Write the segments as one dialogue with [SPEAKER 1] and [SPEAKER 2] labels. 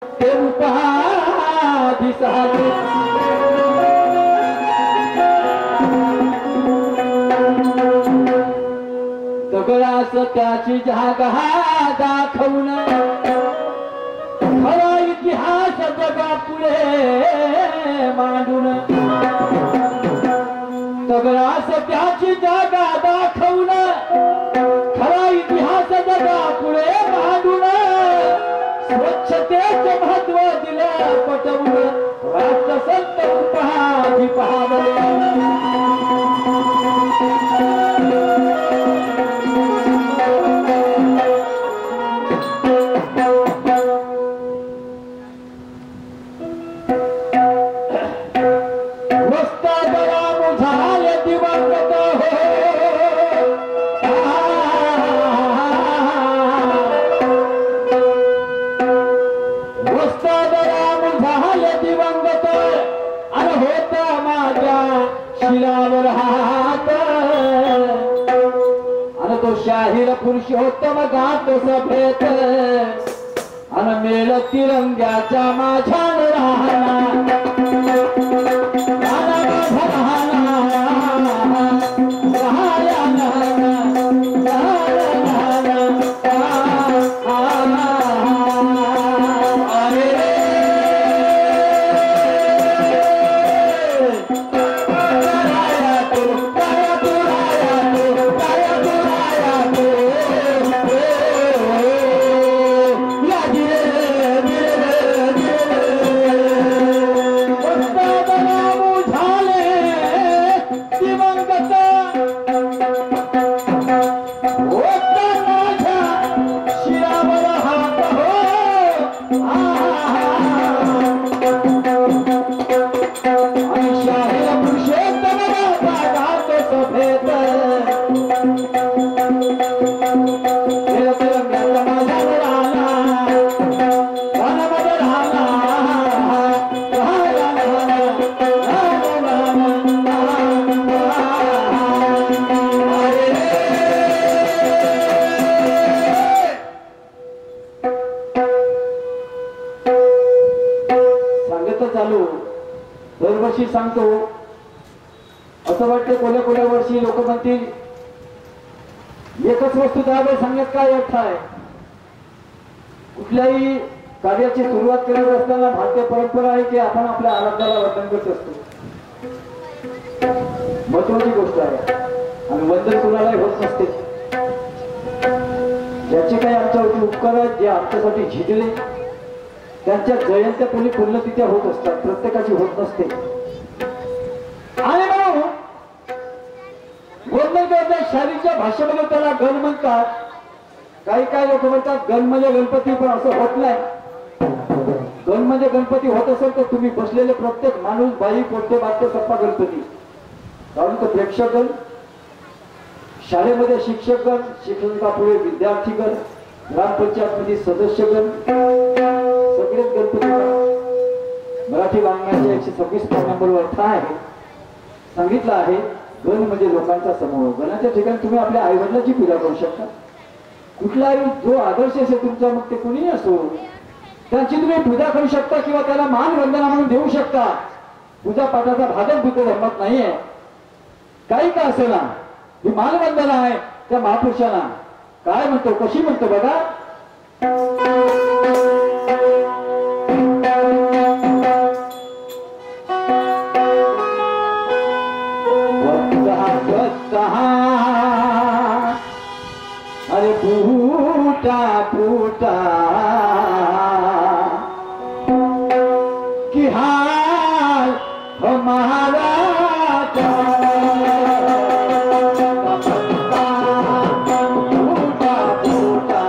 [SPEAKER 1] ते रूपाधी सहारे दगडास त्याची जागा दाखवून खरा इतिहास जगा पुढे मांडून दगडास त्याची जागा दाखवून खरा इतिहास जगा पुढे मांडून स्वच्छतेचे महत्व दिलं पटवून राष्ट्रसंत उपाधी पहावले शिलावर हात आणि तो शाहीर पुरुषोत्तम गात सभेत आणि मेळ तिरंग्याचा माझ्या दरवर्षी सांगतो असं वाटतं कोण्या वर्षी लोक म्हणतील एकच वस्तू त्यावेळी सांगण्यात काय अर्थ आहे. कुठल्याही कार्याची सुरुवात करत असताना भारतीय परंपरा आहे की आपण आपल्या आराध्याला वंदन करत असतो. महत्वाची गोष्ट आहे आणि वंदन कोणालाही होत नसते. ज्याचे काही आमच्यावरती उपकार आहेत जे आमच्यासाठी झिजले त्यांच्या जयंत्या कोणी पुण्यतिथ्या होत असतात. प्रत्येकाची होत नसते. आणि म्हणून वंदन करतात शारीच्या भाषेमध्ये त्याला गण म्हणतात. काही लोक म्हणतात गण म्हणजे गणपती, पण असं होत नाही. गण म्हणजे गणपती होत असेल तर तुम्ही बसलेले प्रत्येक माणूस बाई पोटे बाते सप्पा गणपती. कारण तो प्रेक्षकगण, शाळेमध्ये शिक्षकगण, शिक्षकापुढे विद्यार्थीगण, ग्रामपंचायतमध्ये सदस्यगण सगळेच गणपती. मराठी वाङ्मयाच्या 126 नंबरवर अर्थ आहे सांगितलं आहे गण म्हणजे लोकांचा समूह. गणाच्या ठिकाणी तुम्ही आपल्या आईवडिलांची पूजा करू शकता. कुठलाही जो आदर्श असेल तुमचा, मग ते कुणीही असो, त्यांची तुम्ही पूजा करू शकता किंवा त्याला मान वंदना म्हणून देऊ शकता. पूजा पाठाचा भागच बुद्ध धर्मात नाहीये. काही का असेल ना, ही मान वंदना आहे त्या महापुरुषांना. काय म्हणतो, कशी म्हणतो बघा. अरे फूटा फूटा कि हाल हमारा फूटा फूटा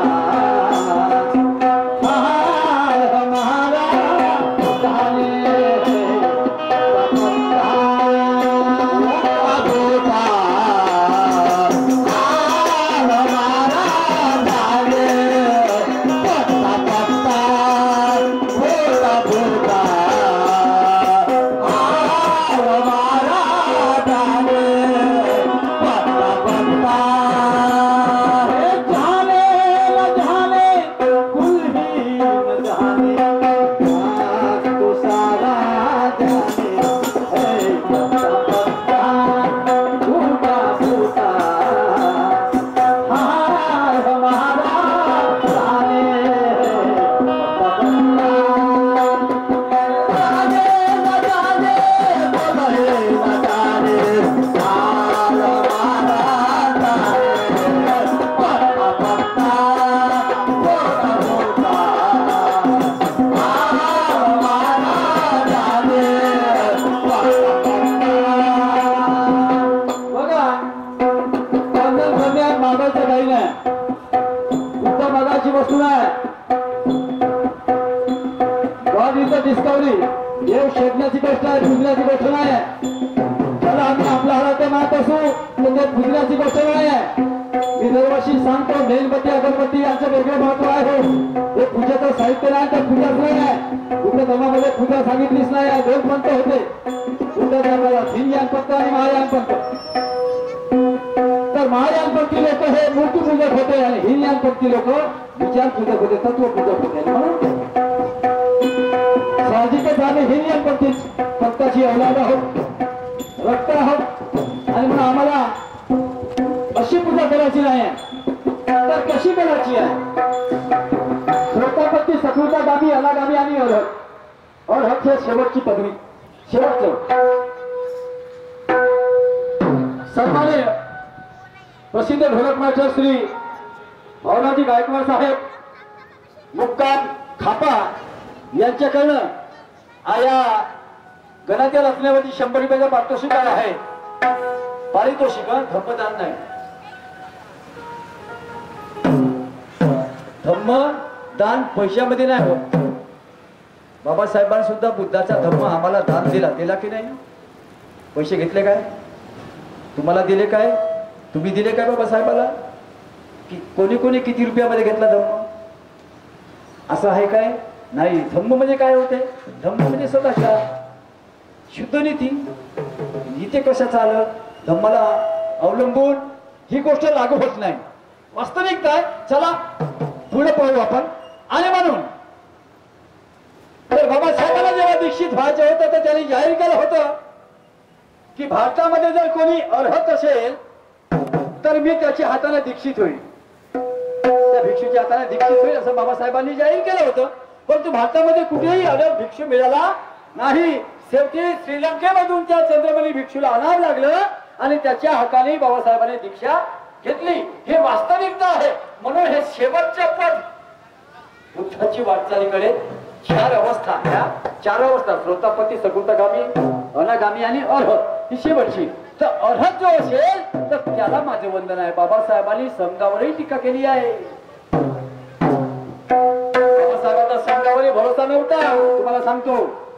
[SPEAKER 1] गॉड इज द डिस्कवरी. देव शोधण्याची गोष्ट आहे, पुजण्याची गोष्ट नाही आहे. त्याला आम्ही आपला आराध्य मानत असू तर ते पुजण्याची गोष्ट नाही आहे. मी दरवर्षी सांगतो मेणबत्ती अगरबत्ती यांचं वेगळं महत्व आहे. हे पूजेचं साहित्य नाही तर पूजाच नाही आहे. कुठल्या धर्मामध्ये पूजा सांगितलीच नाही आहे. दोन पंथ होते कुठल्या धर्माला, हिनयान पंथ आणि महायान पंथ. तर महायान पंथी लोक हे मूर्ती पूजक होते आणि हिनयान पंथी लोक विचार पूजक होते, तत्व पूजक होते. म्हणून साहजिकच आम्ही हिनयान पंथाची औलाद आहोत, रक्त आहोत. आणि म्हणून आम्हाला अशी पूजा करायची नाही तर कशी करायची आहे? श्रोतापत्ती, सकृतागामी, अनागामी आणि अर्हत. अर्हत हे शेवटची पदवी, शेवटचं. सन्माननीय प्रसिद्ध ढोलक मास्टर श्री भावनाजी गायकवाड साहेब मुक्काम खापा यांच्याकडनं या गणातील असण्यावरती 100 रुपयाचा पारितोषिक आहे. पारितोषिक धम्मदान नाही, धम्मदान पैशामध्ये नाही होत. बाबासाहेबांनी सुद्धा बुद्धाचा धम्म आम्हाला दान दिला की नाही? पैसे घेतले काय? तुम्हाला दिले काय? तुम्ही दिले काय बाबासाहेबाला? की कोणी कोणी किती रुपयामध्ये घेतला धम्म? असं आहे काय? नाही. धम्म म्हणजे काय होते? धम्म म्हणजे सदाचार, शुद्ध नीती. इथे कशाचं आलं? धम्माला अवलंबून ही गोष्ट लागू होत नाही. वास्तविकता आहे. चला पुढे पाहू आपण. आणि म्हणून तर बाबासाहेबांना जेव्हा दीक्षित व्हायचं होतं तर त्यांनी जाहीर केलं होतं की भारतामध्ये जर कोणी अर्हत असेल तर मी त्याच्या हाताने दीक्षित होईल, त्या भिक्षूच्या हाताने दीक्षित होईल असं बाबासाहेबांनी जाहीर केलं होतं. परंतु भारतामध्ये कुठेही अर्हत भिक्षू मिळाला नाही. शेवटी श्रीलंकेमधून त्या चंद्रमणी भिक्षूला आणावं लागलं आणि त्याच्या हाताने बाबासाहेबांनी दीक्षा घेतली. हे वास्तविकता आहे. म्हणून हे शेवटचे पद बुद्धाची वाटचालीकडे 4 अवस्था, ह्या 4 अवस्था श्रोतापती, सकृतगामी, अनागामी आणि अर्हत ही शेवटची. तर अर्हत जो असेल तर त्याला माझे वंदन आहे. बाबासाहेबांनी संघावरही टीका केली आहे. बाबासाहेबांचा संघावरही भरोसा नव्हता, तुम्हाला सांगतो.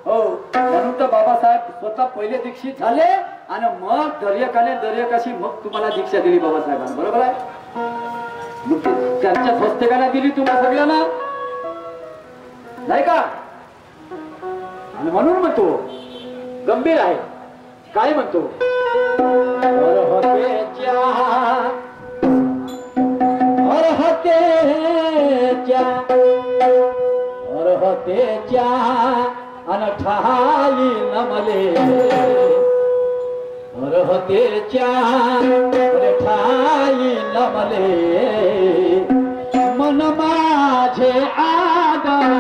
[SPEAKER 1] हो, म्हणून तर बाबासाहेब स्वतः पहिले दीक्षित झाले आणि मग दर्यकाशी मग तुम्हाला दीक्षा दिली बाबासाहेबांनी. बरोबर आहे? त्यांच्या स्वस्तिकांना दिली तुम्हाला सगळ्यांना, नाही का? आणि म्हणून म्हणतो गंभीर आहे. काय म्हणतो? अर्हतेच्या अनठाई नमले, अर्हतेच्या अनठाई नमले, मन माझे आदर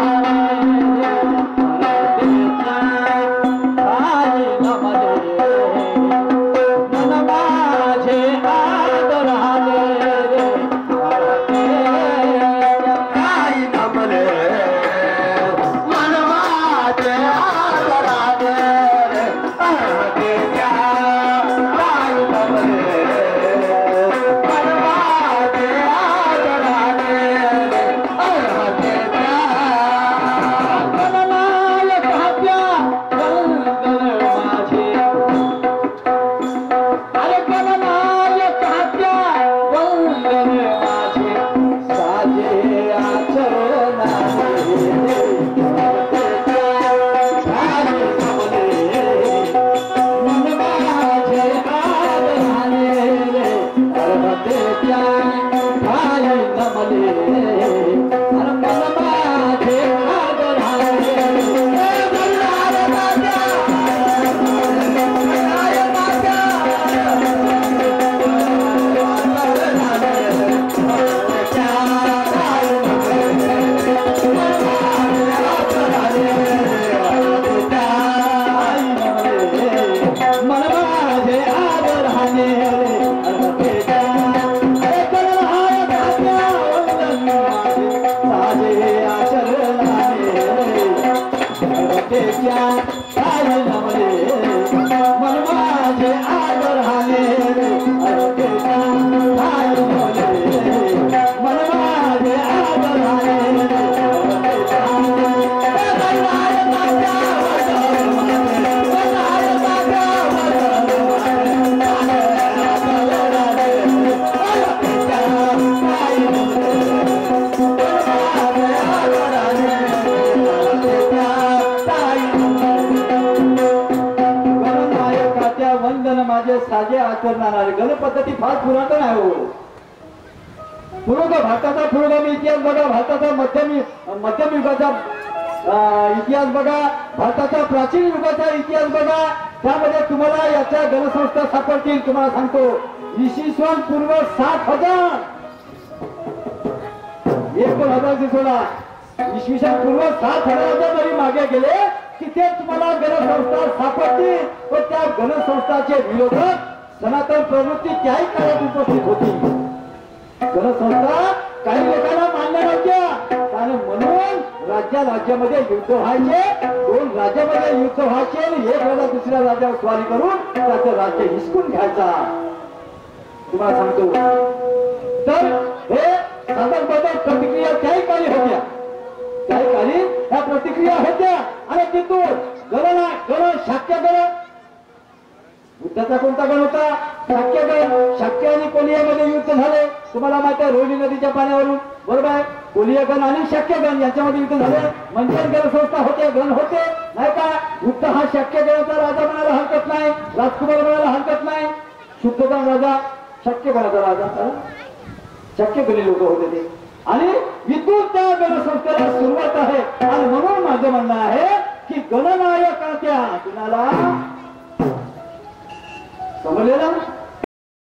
[SPEAKER 2] Bye.
[SPEAKER 1] करणार गणपद्धती फार पुरातन आहे हो. पुरोगा भारताचा पुरोगामी इतिहास बघा, भारताचा मध्यम युगाचा इतिहास बघा, भारताचा प्राचीन युगाचा इतिहास बघा. त्यामध्ये तुम्हाला याच्या गणसंस्था सापडतील. तुम्हाला सांगतो इसवी सन पूर्व 7000 1000 सोडा, इसवी सन पूर्व 7000 जरी मागे गेले तिथे तुम्हाला गणसंस्था सापडतील. व त्या गणसंस्थाचे विरोधक सनातन प्रवृत्ती त्याही काळात उपस्थित होती. गणसंस्था काही लोकांना मान्य नव्हत्या आणि म्हणून राज्यामध्ये युद्ध व्हायचे, दोन राज्यामध्ये युद्ध व्हायचे आणि एक राजा दुसऱ्या राज्यावर स्वारी करून त्याचं राज्य हिसकून घ्यायचा. तुम्हाला सांगतो तर हे साधारण प्रतिक्रिया त्याही काळी होत्या, त्याही काळी ह्या प्रतिक्रिया होत्या. आणि तिथून गण शाक्य गण, युद्धाचा कोणता गण होता? शाक्य गण. शाक्य आणि कोलियामध्ये युद्ध झाले. तुम्हाला माहिती आहे रोहिणी नदीच्या पाण्यावरून, बरोबर आहे. कोलिया गण आणि शाक्य गण यांच्यामध्ये युद्ध झाले. म्हणजे गणसंस्था होते, गण होते नाही का. युद्ध हा शाक्य गणाचा राजा म्हणायला हरकत नाही, राजकुमार म्हणायला हरकत नाही. शुद्धगण राजा, शाक्य गणाचा राजा, शाक्य गणी लोक होते ते. आणि इथून त्या गणसंस्थेला सुरुवात आहे. आणि म्हणून माझं म्हणणं आहे की गणनायकाच्या कुणाला समजलेलं